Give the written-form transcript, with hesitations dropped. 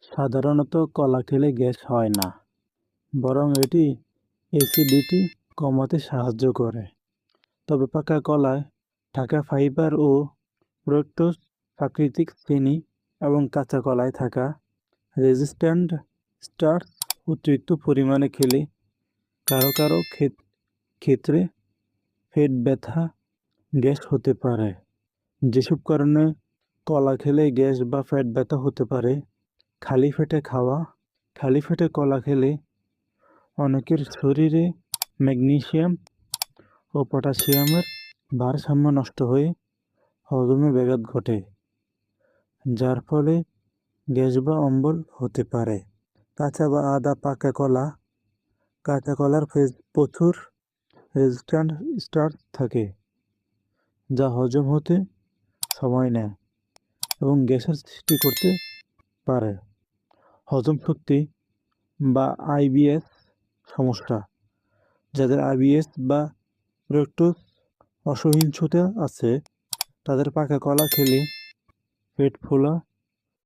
সাধারণত কলা খেলে গ্যাস হয় না, বরং এটি অ্যাসিডিটি কমাতে সাহায্য করে। তবে পাকা কলায় থাকা ফাইবার ও ফ্রুক্টোজ, প্রাকৃতিক চিনি এবং কাঁচা কলায় থাকা রেজিস্ট্যান্ট স্টার্চ অতিরিক্ত পরিমাণে খেলে কারো কারো ক্ষেত্রে পেট ব্যথা, গ্যাস হতে পারে। যেসব কারণে কলা খেলে গ্যাস বা পেট ব্যথা হতে পারে: খালি পেটে কলা খেলে অনেকের শরীরে ম্যাগনেসিয়াম ও পটাশিয়ামের ভারসাম্য নষ্ট হয়ে হজমে ব্যাঘাত ঘটে, যার ফলে গ্যাস বা অম্বল হতে পারে। কাঁচা বা আধা পাকা কাঁচা কলার প্রচুর রেজিস্ট্যান্ট স্টার্চ থাকে, যা হজম হতে সময় নেয় এবং গ্যাসের সৃষ্টি করতে পারে। হজম শক্তি বা আইবিএস সমস্যা: যাদের আইবিএস বা ফ্রুক্টোজ অসহিষ্ণুতা আছে, তাদের পাকা কলা খেলে পেট ফোলা,